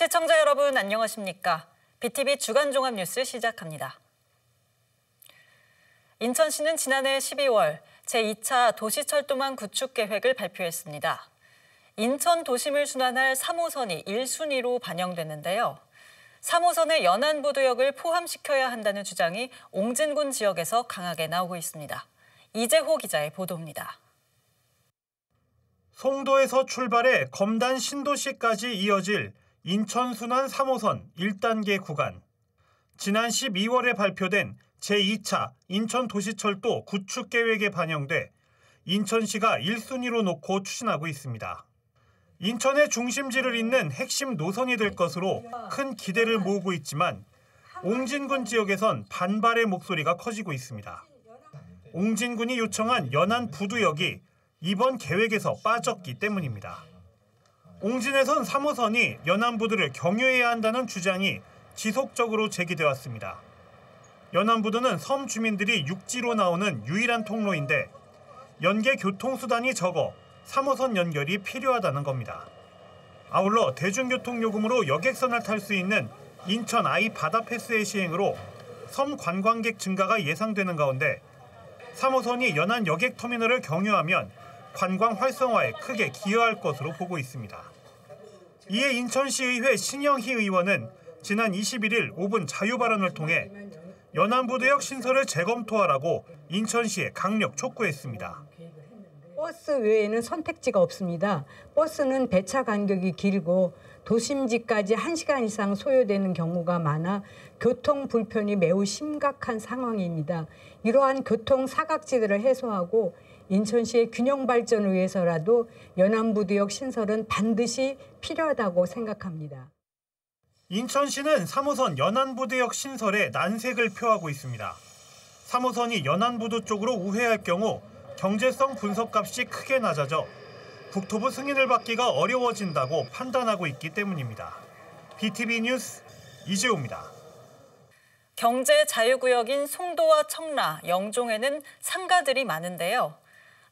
시청자 여러분 안녕하십니까? BTV 주간 종합 뉴스 시작합니다. 인천시는 지난해 12월 제2차 도시철도망 구축 계획을 발표했습니다. 인천 도심을 순환할 3호선이 1순위로 반영됐는데요. 3호선의 연안부두역을 포함시켜야 한다는 주장이 옹진군 지역에서 강하게 나오고 있습니다. 이재호 기자의 보도입니다. 송도에서 출발해 검단 신도시까지 이어질 인천 순환 3호선 1단계 구간. 지난 12월에 발표된 제2차 인천도시철도 구축계획에 반영돼 인천시가 1순위로 놓고 추진하고 있습니다. 인천의 중심지를 잇는 핵심 노선이 될 것으로 큰 기대를 모으고 있지만 옹진군 지역에선 반발의 목소리가 커지고 있습니다. 옹진군이 요청한 연안부두역이 이번 계획에서 빠졌기 때문입니다. 옹진에선 3호선이 연안부두를 경유해야 한다는 주장이 지속적으로 제기돼 왔습니다. 연안부두는 섬 주민들이 육지로 나오는 유일한 통로인데 연계 교통수단이 적어 3호선 연결이 필요하다는 겁니다. 아울러 대중교통 요금으로 여객선을 탈 수 있는 인천 아이 바다 패스의 시행으로 섬 관광객 증가가 예상되는 가운데 3호선이 연안 여객터미널을 경유하면 관광 활성화에 크게 기여할 것으로 보고 있습니다. 이에 인천시의회 신영희 의원은 지난 21일 5분 자유발언을 통해 연안부두역 신설을 재검토하라고 인천시에 강력 촉구했습니다. 버스 외에는 선택지가 없습니다. 버스는 배차 간격이 길고 도심지까지 1시간 이상 소요되는 경우가 많아 교통 불편이 매우 심각한 상황입니다. 이러한 교통 사각지대를 해소하고 인천시의 균형 발전을 위해서라도 연안부두역 신설은 반드시 필요하다고 생각합니다. 인천시는 3호선 연안부두역 신설에 난색을 표하고 있습니다. 3호선이 연안부두 쪽으로 우회할 경우 경제성 분석값이 크게 낮아져 국토부 승인을 받기가 어려워진다고 판단하고 있기 때문입니다. BTV 뉴스 이재호입니다. 경제 자유구역인 송도와 청라, 영종에는 상가들이 많은데요.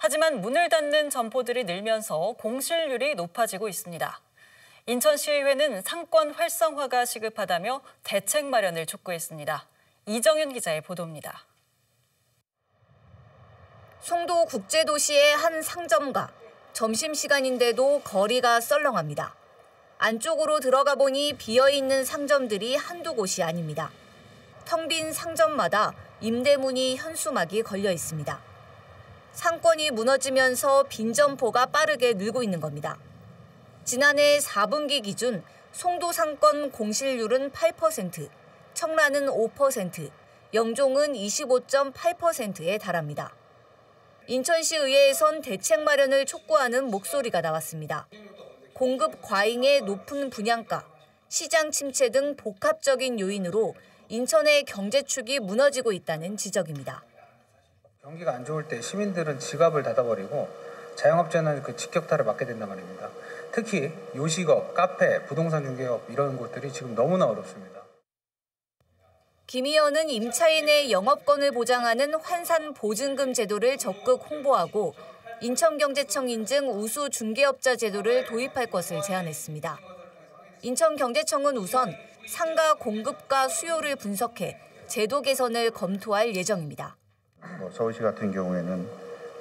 하지만 문을 닫는 점포들이 늘면서 공실률이 높아지고 있습니다. 인천시의회는 상권 활성화가 시급하다며 대책 마련을 촉구했습니다. 이정윤 기자의 보도입니다. 송도 국제도시의 한 상점가. 점심시간인데도 거리가 썰렁합니다. 안쪽으로 들어가 보니 비어있는 상점들이 한두 곳이 아닙니다. 텅 빈 상점마다 임대문이 현수막이 걸려 있습니다. 상권이 무너지면서 빈 점포가 빠르게 늘고 있는 겁니다. 지난해 4분기 기준 송도 상권 공실률은 8%, 청라는 5%, 영종은 25.8%에 달합니다. 인천시 의회에선 대책 마련을 촉구하는 목소리가 나왔습니다. 공급 과잉의 높은 분양가, 시장 침체 등 복합적인 요인으로 인천의 경제축이 무너지고 있다는 지적입니다. 경기가 안 좋을 때 시민들은 지갑을 닫아버리고 자영업자는 그 직격탄을 맞게 된단 말입니다. 특히 요식업, 카페, 부동산 중개업 이런 곳들이 지금 너무나 어렵습니다. 김 의원은 임차인의 영업권을 보장하는 환산보증금 제도를 적극 홍보하고 인천경제청 인증 우수 중개업자 제도를 도입할 것을 제안했습니다. 인천경제청은 우선 상가 공급과 수요를 분석해 제도 개선을 검토할 예정입니다. 서울시 같은 경우에는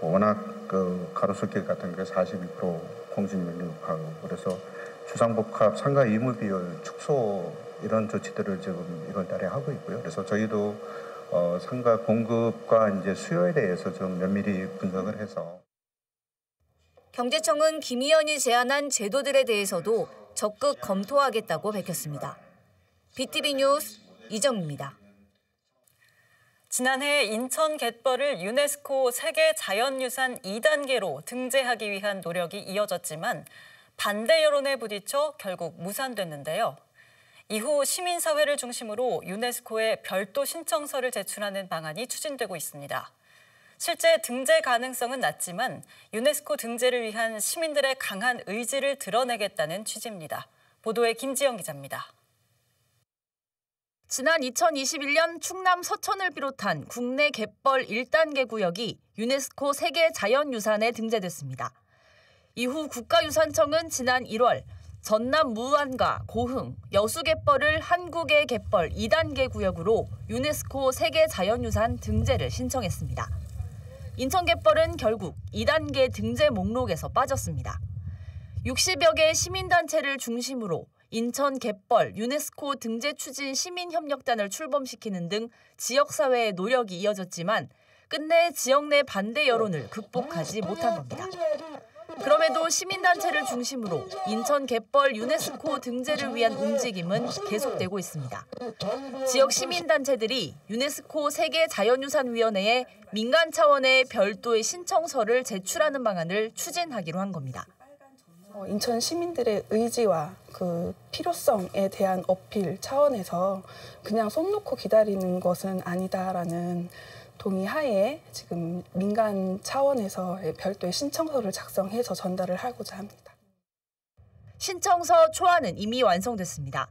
워낙 가로수길 같은 게 42% 공실률이 높고 그래서 주상복합 상가 의무 비율 축소 이런 조치들을 지금 1월 달에 하고 있고요. 그래서 저희도 상가 공급과 이제 수요에 대해서 좀 면밀히 분석을 해서 경제청은 김 의원이 제안한 제도들에 대해서도 적극 검토하겠다고 밝혔습니다. BTV 뉴스 이정입니다. 지난해 인천 갯벌을 유네스코 세계 자연유산 2단계로 등재하기 위한 노력이 이어졌지만 반대 여론에 부딪혀 결국 무산됐는데요. 이후 시민사회를 중심으로 유네스코에 별도 신청서를 제출하는 방안이 추진되고 있습니다. 실제 등재 가능성은 낮지만 유네스코 등재를 위한 시민들의 강한 의지를 드러내겠다는 취지입니다. 보도에 김지영 기자입니다. 지난 2021년 충남 서천을 비롯한 국내 갯벌 1단계 구역이 유네스코 세계 자연유산에 등재됐습니다. 이후 국가유산청은 지난 1월 전남 무안과 고흥, 여수갯벌을 한국의 갯벌 2단계 구역으로 유네스코 세계자연유산 등재를 신청했습니다. 인천갯벌은 결국 2단계 등재 목록에서 빠졌습니다. 60여 개 시민단체를 중심으로 인천 갯벌 유네스코 등재 추진 시민협력단을 출범시키는 등 지역사회의 노력이 이어졌지만 끝내 지역 내 반대 여론을 극복하지 못한 겁니다. 그럼에도 시민단체를 중심으로 인천 갯벌 유네스코 등재를 위한 움직임은 계속되고 있습니다. 지역 시민단체들이 유네스코 세계자연유산위원회에 민간 차원의 별도의 신청서를 제출하는 방안을 추진하기로 한 겁니다. 인천 시민들의 의지와 그 필요성에 대한 어필 차원에서 그냥 손 놓고 기다리는 것은 아니다라는 동의하에 지금 민간 차원에서 별도의 신청서를 작성해서 전달을 하고자 합니다. 신청서 초안은 이미 완성됐습니다.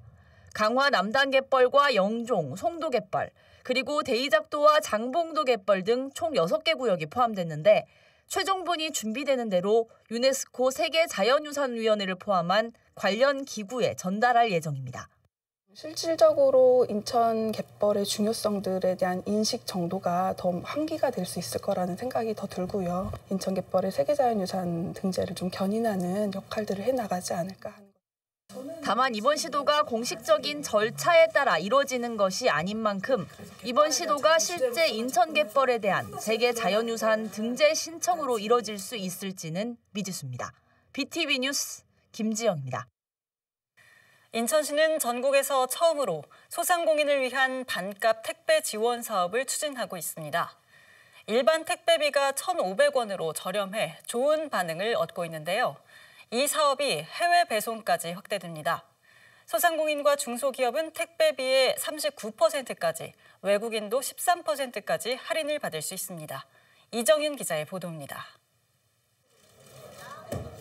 강화 남단갯벌과 영종, 송도갯벌, 그리고 대이작도와 장봉도갯벌 등 총 6개 구역이 포함됐는데 최종본이 준비되는 대로 유네스코 세계자연유산위원회를 포함한 관련 기구에 전달할 예정입니다. 실질적으로 인천 갯벌의 중요성들에 대한 인식 정도가 더 환기가 될 수 있을 거라는 생각이 더 들고요. 인천 갯벌의 세계자연유산 등재를 좀 견인하는 역할들을 해나가지 않을까 하는 것. 다만 이번 시도가 공식적인 절차에 따라 이루어지는 것이 아닌 만큼 이번 시도가 실제 인천 갯벌에 대한 세계자연유산 등재 신청으로 이루어질 수 있을지는 미지수입니다. BTV 뉴스 김지영입니다. 인천시는 전국에서 처음으로 소상공인을 위한 반값 택배 지원 사업을 추진하고 있습니다. 일반 택배비가 1,500원으로 저렴해 좋은 반응을 얻고 있는데요. 이 사업이 해외 배송까지 확대됩니다. 소상공인과 중소기업은 택배비의 39%까지, 외국인도 13%까지 할인을 받을 수 있습니다. 이정윤 기자의 보도입니다.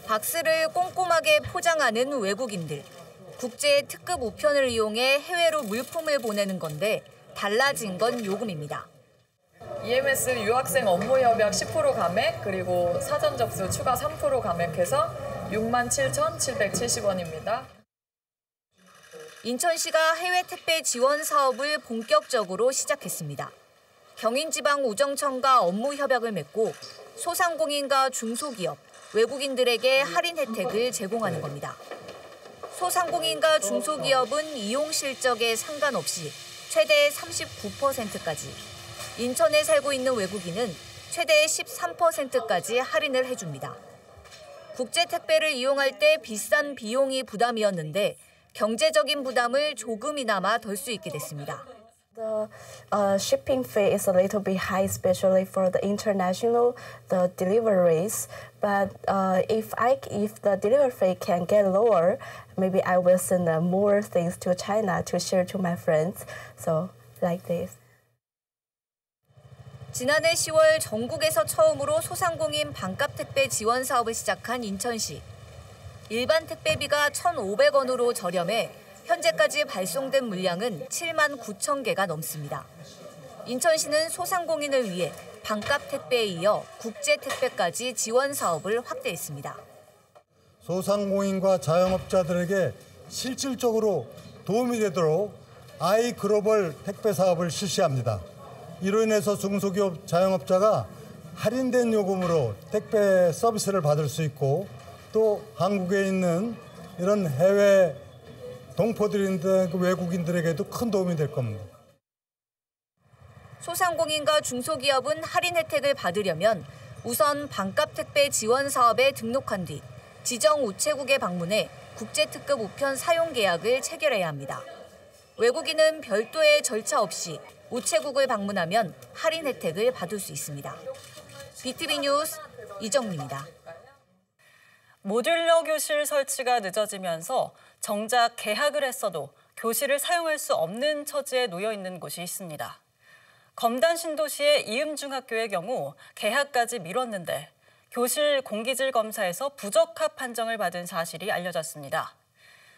박스를 꼼꼼하게 포장하는 외국인들. 국제 특급 우편을 이용해 해외로 물품을 보내는 건데 달라진 건 요금입니다. EMS 유학생 업무 협약 10% 감액 그리고 사전 접수 추가 3% 감액해서 67,770원입니다. 인천시가 해외 택배 지원 사업을 본격적으로 시작했습니다. 경인지방우정청과 업무 협약을 맺고 소상공인과 중소기업, 외국인들에게 할인 혜택을 제공하는 겁니다. 소상공인과 중소기업은 이용 실적에 상관없이 최대 39%까지, 인천에 살고 있는 외국인은 최대 13%까지 할인을 해줍니다. 국제 택배를 이용할 때 비싼 비용이 부담이었는데 경제적인 부담을 조금이나마 덜 수 있게 됐습니다. The shipping fee is a little bit high, especially for the international deliveries. But if the delivery fee can get lower, maybe I will send more things to China to share to my friends. So like this. 지난해 10월 전국에서 처음으로 소상공인 반값 택배 지원 사업을 시작한 인천시. 일반 택배비가 1,500원으로 저렴해 현재까지 발송된 물량은 7만 9천 개가 넘습니다. 인천시는 소상공인을 위해 반값 택배에 이어 국제 택배까지 지원 사업을 확대했습니다. 소상공인과 자영업자들에게 실질적으로 도움이 되도록 아이글로벌 택배 사업을 실시합니다. 이로 인해서 중소기업 자영업자가 할인된 요금으로 택배 서비스를 받을 수 있고 또 한국에 있는 이런 해외 동포들인데 외국인들에게도 큰 도움이 될 겁니다. 소상공인과 중소기업은 할인 혜택을 받으려면 우선 반값 택배 지원 사업에 등록한 뒤 지정 우체국에 방문해 국제특급 우편 사용 계약을 체결해야 합니다. 외국인은 별도의 절차 없이 우체국을 방문하면 할인 혜택을 받을 수 있습니다. BTV 뉴스 이정미입니다. 모듈러 교실 설치가 늦어지면서 정작 개학을 했어도 교실을 사용할 수 없는 처지에 놓여 있는 곳이 있습니다. 검단 신도시의 이음중학교의 경우 개학까지 미뤘는데 교실 공기질 검사에서 부적합 판정을 받은 사실이 알려졌습니다.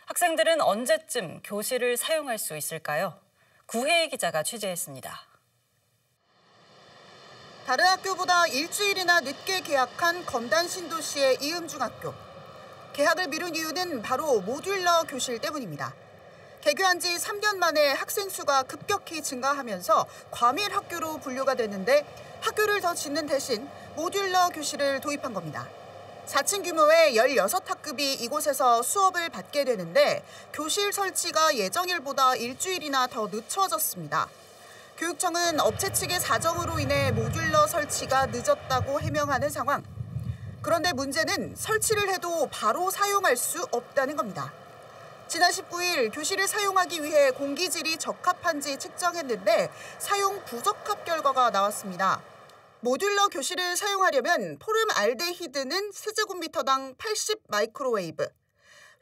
학생들은 언제쯤 교실을 사용할 수 있을까요? 구혜희 기자가 취재했습니다. 다른 학교보다 일주일이나 늦게 개학한 검단 신도시의 이음중학교. 개학을 미룬 이유는 바로 모듈러 교실 때문입니다. 개교한 지 3년 만에 학생 수가 급격히 증가하면서 과밀 학교로 분류가 됐는데 학교를 더 짓는 대신 모듈러 교실을 도입한 겁니다. 4층 규모의 16학급이 이곳에서 수업을 받게 되는데 교실 설치가 예정일보다 일주일이나 더 늦춰졌습니다. 교육청은 업체 측의 사정으로 인해 모듈러 설치가 늦었다고 해명하는 상황. 그런데 문제는 설치를 해도 바로 사용할 수 없다는 겁니다. 지난 19일 교실을 사용하기 위해 공기질이 적합한지 측정했는데 사용 부적합 결과가 나왔습니다. 모듈러 교실을 사용하려면 포름알데히드는 세제곱미터당 80 마이크로웨이브,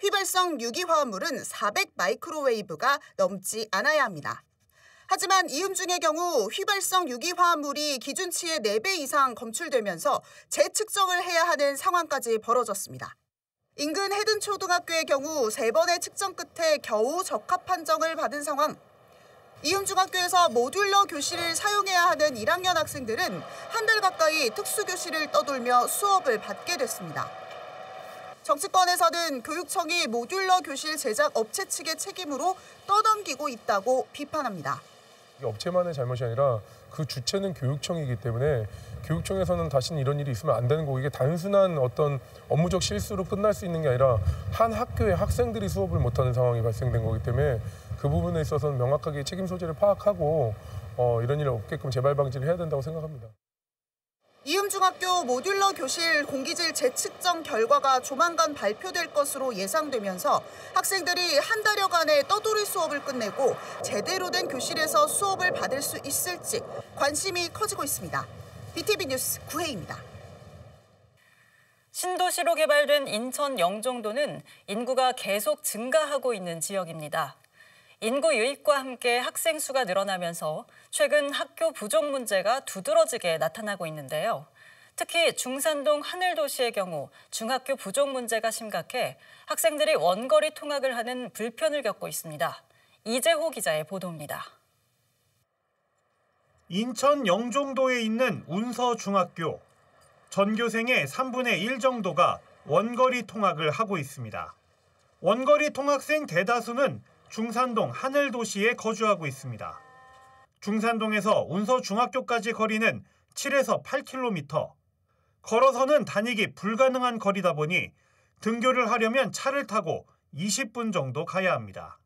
휘발성 유기화합물은 400 마이크로웨이브가 넘지 않아야 합니다. 하지만 이음중의 경우 휘발성 유기화합물이 기준치의 4배 이상 검출되면서 재측정을 해야 하는 상황까지 벌어졌습니다. 인근 해든초등학교의 경우 3번의 측정 끝에 겨우 적합 판정을 받은 상황. 이음중학교에서 모듈러 교실을 사용해야 하는 1학년 학생들은 한 달 가까이 특수교실을 떠돌며 수업을 받게 됐습니다. 정치권에서는 교육청이 모듈러 교실 제작 업체 측의 책임으로 떠넘기고 있다고 비판합니다. 업체만의 잘못이 아니라 그 주체는 교육청이기 때문에 교육청에서는 다시는 이런 일이 있으면 안 되는 거고, 이게 단순한 어떤 업무적 실수로 끝날 수 있는 게 아니라 한 학교의 학생들이 수업을 못하는 상황이 발생된 거기 때문에 그 부분에 있어서는 명확하게 책임 소재를 파악하고 이런 일이 없게끔 재발 방지를 해야 된다고 생각합니다. 이음중학교 모듈러 교실 공기질 재측정 결과가 조만간 발표될 것으로 예상되면서 학생들이 한 달여간의 떠돌이 수업을 끝내고 제대로 된 교실에서 수업을 받을 수 있을지 관심이 커지고 있습니다. BTV 뉴스 구혜입니다. 신도시로 개발된 인천 영종도는 인구가 계속 증가하고 있는 지역입니다. 인구 유입과 함께 학생 수가 늘어나면서 최근 학교 부족 문제가 두드러지게 나타나고 있는데요. 특히 중산동 하늘도시의 경우 중학교 부족 문제가 심각해 학생들이 원거리 통학을 하는 불편을 겪고 있습니다. 이재호 기자의 보도입니다. 인천 영종도에 있는 운서중학교. 전교생의 3분의 1 정도가 원거리 통학을 하고 있습니다. 원거리 통학생 대다수는 중산동 하늘도시에 거주하고 있습니다. 중산동에서 운서중학교까지 거리는 7에서 8km. 걸어서는 다니기 불가능한 거리다 보니 등교를 하려면 차를 타고 20분 정도 가야 합니다.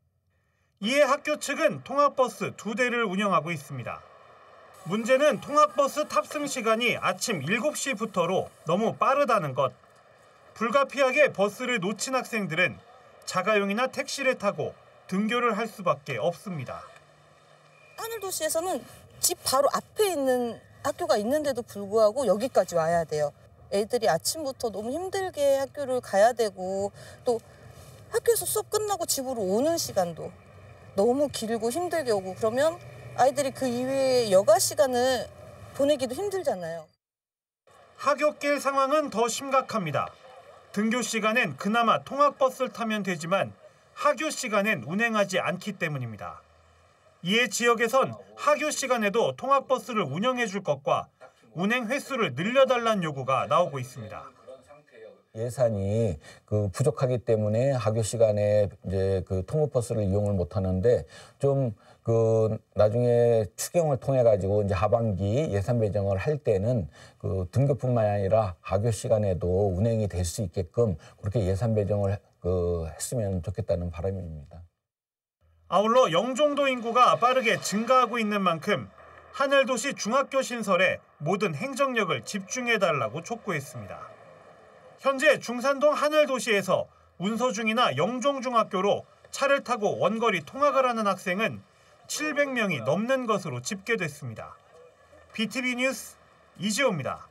이에 학교 측은 통학버스 2대를 운영하고 있습니다. 문제는 통학버스 탑승 시간이 아침 7시부터로 너무 빠르다는 것. 불가피하게 버스를 놓친 학생들은 자가용이나 택시를 타고 등교를 할 수밖에 없습니다. 하늘도시에서는 집 바로 앞에 있는 학교가 있는데도 불구하고 여기까지 와야 돼요. 애들이 아침부터 너무 힘들게 학교를 가야 되고 또 학교에서 수업 끝나고 집으로 오는 시간도 너무 길고 힘들게 오고 그러면 아이들이 그 이외에 여가 시간을 보내기도 힘들잖아요. 하굣길 상황은 더 심각합니다. 등교 시간엔 그나마 통학버스를 타면 되지만 하교 시간엔 운행하지 않기 때문입니다. 이에 지역에선 하교 시간에도 통학버스를 운영해 줄 것과 운행 횟수를 늘려달라는 요구가 나오고 있습니다. 예산이 부족하기 때문에 하교 시간에 이제 통학버스를 이용을 못 하는데 좀 나중에 추경을 통해 가지고 이제 하반기 예산 배정을 할 때는 등교뿐만 아니라 하교 시간에도 운행이 될 수 있게끔 그렇게 예산 배정을 했으면 좋겠다는 바람입니다. 아울러 영종도 인구가 빠르게 증가하고 있는 만큼 하늘도시 중학교 신설에 모든 행정력을 집중해달라고 촉구했습니다. 현재 중산동 하늘도시에서 운서중이나 영종중학교로 차를 타고 원거리 통학을 하는 학생은 700명이 넘는 것으로 집계됐습니다. BTV 뉴스 이지호입니다.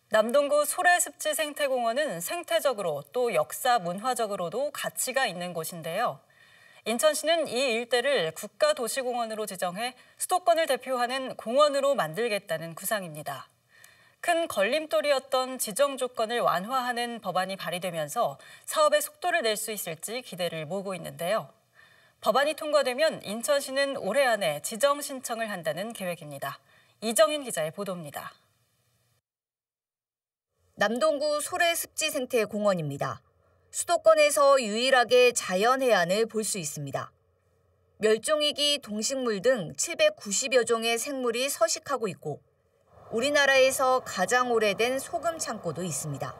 남동구 소래습지 생태공원은 생태적으로 또 역사 문화적으로도 가치가 있는 곳인데요. 인천시는 이 일대를 국가도시공원으로 지정해 수도권을 대표하는 공원으로 만들겠다는 구상입니다. 큰 걸림돌이었던 지정 조건을 완화하는 법안이 발의되면서 사업에 속도를 낼 수 있을지 기대를 모으고 있는데요. 법안이 통과되면 인천시는 올해 안에 지정 신청을 한다는 계획입니다. 이정인 기자의 보도입니다. 남동구 소래습지생태공원입니다. 수도권에서 유일하게 자연해안을 볼 수 있습니다. 멸종위기 동식물 등 790여 종의 생물이 서식하고 있고 우리나라에서 가장 오래된 소금 창고도 있습니다.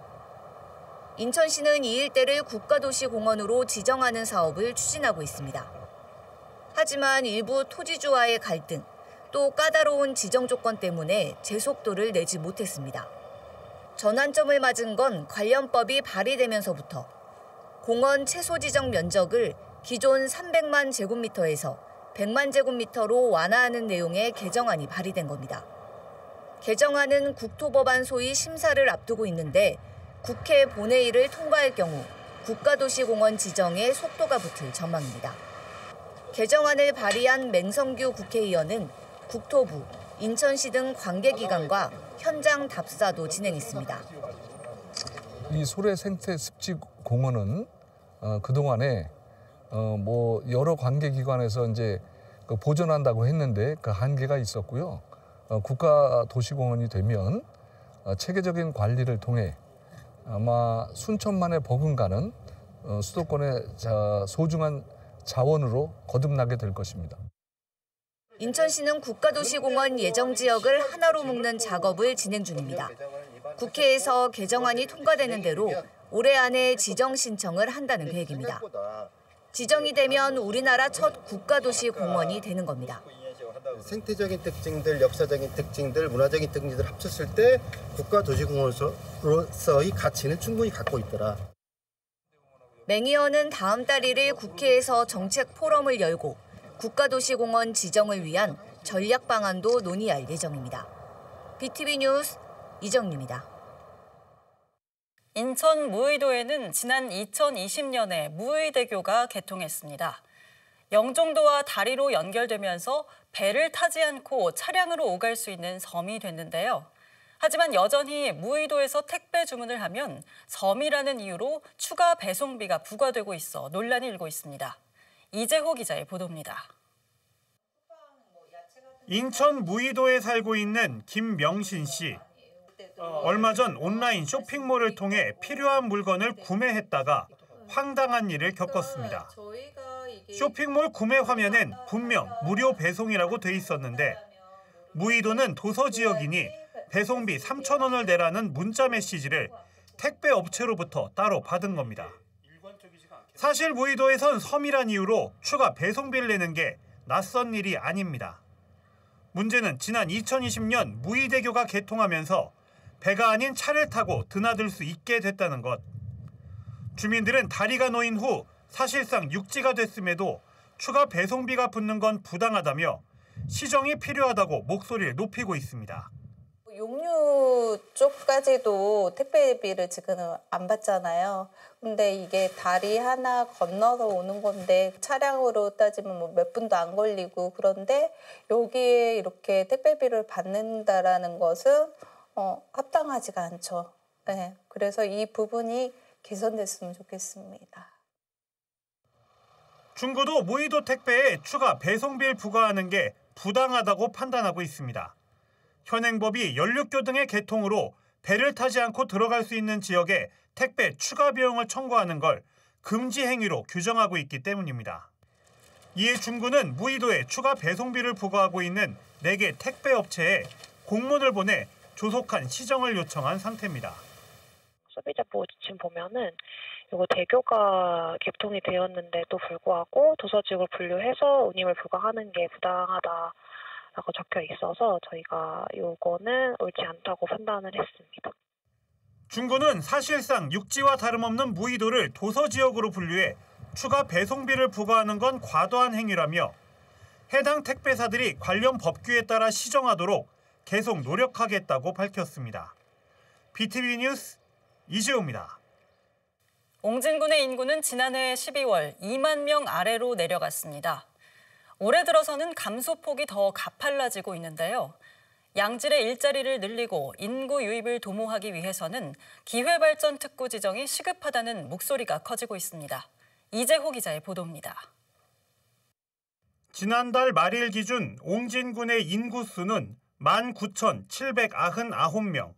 인천시는 이 일대를 국가도시공원으로 지정하는 사업을 추진하고 있습니다. 하지만 일부 토지주와의 갈등, 또 까다로운 지정 조건 때문에 제속도를 내지 못했습니다. 전환점을 맞은 건 관련법이 발의되면서부터 공원 최소 지정 면적을 기존 300만 제곱미터에서 100만 제곱미터로 완화하는 내용의 개정안이 발의된 겁니다. 개정안은 국토법안 소위 심사를 앞두고 있는데 국회 본회의를 통과할 경우 국가도시공원 지정에 속도가 붙을 전망입니다. 개정안을 발의한 맹성규 국회의원은 국토부, 인천시 등 관계기관과 현장 답사도 진행했습니다. 이 소래생태습지공원은 그동안에 여러 관계기관에서 이제 보존한다고 했는데 그 한계가 있었고요. 국가도시공원이 되면 체계적인 관리를 통해 아마 순천만에 버금가는 수도권의 소중한 자원으로 거듭나게 될 것입니다. 인천시는 국가도시공원 예정지역을 하나로 묶는 작업을 진행 중입니다. 국회에서 개정안이 통과되는 대로 올해 안에 지정 신청을 한다는 계획입니다. 지정이 되면 우리나라 첫 국가도시공원이 되는 겁니다. 생태적인 특징들, 역사적인 특징들, 문화적인 특징들을 합쳤을 때 국가도시공원으로서의 가치는 충분히 갖고 있더라. 맹 의원은 다음 달 1일 국회에서 정책 포럼을 열고 국가도시공원 지정을 위한 전략 방안도 논의할 예정입니다. BTV 뉴스 이정유입니다. 인천 무의도에는 지난 2020년에 무의대교가 개통했습니다. 영종도와 다리로 연결되면서 배를 타지 않고 차량으로 오갈 수 있는 섬이 됐는데요. 하지만 여전히 무의도에서 택배 주문을 하면 섬이라는 이유로 추가 배송비가 부과되고 있어 논란이 일고 있습니다. 이재호 기자의 보도입니다. 인천 무의도에 살고 있는 김명신 씨. 얼마 전 온라인 쇼핑몰을 통해 필요한 물건을 구매했다가 황당한 일을 겪었습니다. 쇼핑몰 구매 화면엔 분명 무료 배송이라고 돼 있었는데 무의도는 도서 지역이니 배송비 3,000원을 내라는 문자 메시지를 택배 업체로부터 따로 받은 겁니다. 사실 무의도에선 섬이란 이유로 추가 배송비를 내는 게 낯선 일이 아닙니다. 문제는 지난 2020년 무의대교가 개통하면서 배가 아닌 차를 타고 드나들 수 있게 됐다는 것. 주민들은 다리가 놓인 후 사실상 육지가 됐음에도 추가 배송비가 붙는 건 부당하다며 시정이 필요하다고 목소리를 높이고 있습니다. 용류 쪽까지도 택배비를 지금은 안 받잖아요. 근데 이게 다리 하나 건너서 오는 건데 차량으로 따지면 뭐 몇 분도 안 걸리고 그런데 여기에 이렇게 택배비를 받는다라는 것은 합당하지가 않죠. 네, 그래서 이 부분이 개선됐으면 좋겠습니다. 중구도 무의도 택배에 추가 배송비를 부과하는 게 부당하다고 판단하고 있습니다. 현행법이 연륙교 등의 개통으로 배를 타지 않고 들어갈 수 있는 지역에 택배 추가 비용을 청구하는 걸 금지 행위로 규정하고 있기 때문입니다. 이에 중구는 무의도에 추가 배송비를 부과하고 있는 4개 택배 업체에 공문을 보내 조속한 시정을 요청한 상태입니다. 소비자 보호 지침 보면은 이거 대교가 개통이 되었는데도 불구하고 도서지역을 분류해서 운임을 부과하는 게 부당하다라고 적혀 있어서 저희가 이거는 옳지 않다고 판단을 했습니다. 중구는 사실상 육지와 다름없는 무의도를 도서지역으로 분류해 추가 배송비를 부과하는 건 과도한 행위라며 해당 택배사들이 관련 법규에 따라 시정하도록 계속 노력하겠다고 밝혔습니다. BTV 뉴스 이재호입니다. 옹진군의 인구는 지난해 12월 2만 명 아래로 내려갔습니다. 올해 들어서는 감소폭이 더 가팔라지고 있는데요. 양질의 일자리를 늘리고 인구 유입을 도모하기 위해서는 기회발전 특구 지정이 시급하다는 목소리가 커지고 있습니다. 이재호 기자의 보도입니다. 지난달 말일 기준 옹진군의 인구수는 19,799명.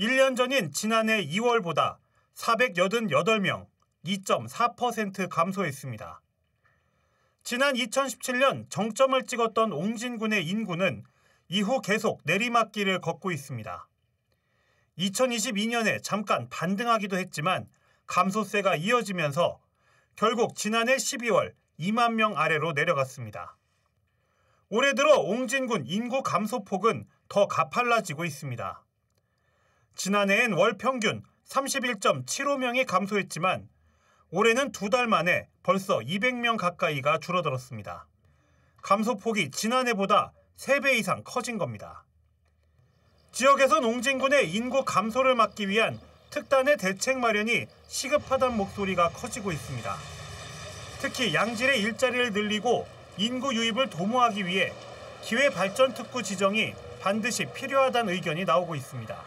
1년 전인 지난해 2월보다 488명, 2.4% 감소했습니다. 지난 2017년 정점을 찍었던 옹진군의 인구는 이후 계속 내리막길을 걷고 있습니다. 2022년에 잠깐 반등하기도 했지만 감소세가 이어지면서 결국 지난해 12월 2만 명 아래로 내려갔습니다. 올해 들어 옹진군 인구 감소폭은 더 가팔라지고 있습니다. 지난해엔 월 평균 31.75명이 감소했지만 올해는 2달 만에 벌써 200명 가까이가 줄어들었습니다. 감소폭이 지난해보다 3배 이상 커진 겁니다. 지역에선 옹진군의 인구 감소를 막기 위한 특단의 대책 마련이 시급하다는 목소리가 커지고 있습니다. 특히 양질의 일자리를 늘리고 인구 유입을 도모하기 위해 기회발전특구 지정이 반드시 필요하다는 의견이 나오고 있습니다.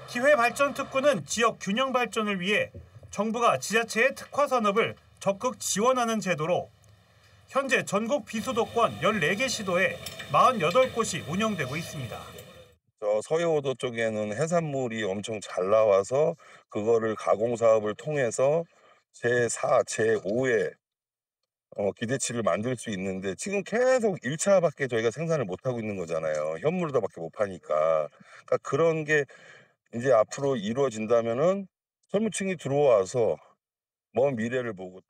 기회발전특구는 지역 균형 발전을 위해 정부가 지자체의 특화 산업을 적극 지원하는 제도로 현재 전국 비수도권 14개 시도에 48곳이 운영되고 있습니다. 서해오도 쪽에는 해산물이 엄청 잘 나와서 그거를 가공 사업을 통해서 제4, 제5의 기대치를 만들 수 있는데 지금 계속 1차밖에 저희가 생산을 못하고 있는 거잖아요. 현물로다밖에 못 파니까. 그러니까 그런 게 이제 앞으로 이루어진다면은 젊은층이 들어와서 먼 미래를 보고.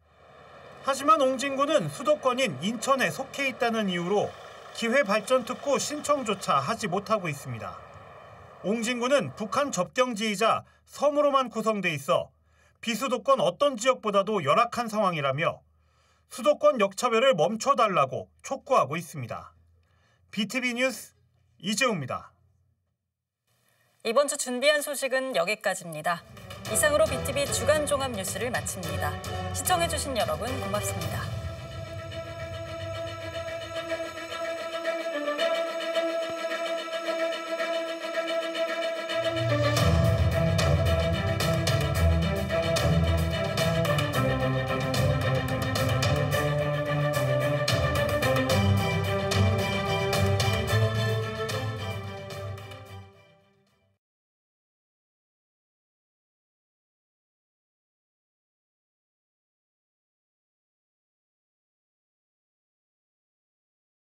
하지만 옹진군은 수도권인 인천에 속해 있다는 이유로 기회발전특구 신청조차 하지 못하고 있습니다. 옹진군은 북한 접경지이자 섬으로만 구성돼 있어 비수도권 어떤 지역보다도 열악한 상황이라며 수도권 역차별을 멈춰달라고 촉구하고 있습니다. BTV 뉴스 이재우입니다. 이번 주 준비한 소식은 여기까지입니다. 이상으로 BTV 주간 종합 뉴스를 마칩니다. 시청해주신 여러분 고맙습니다.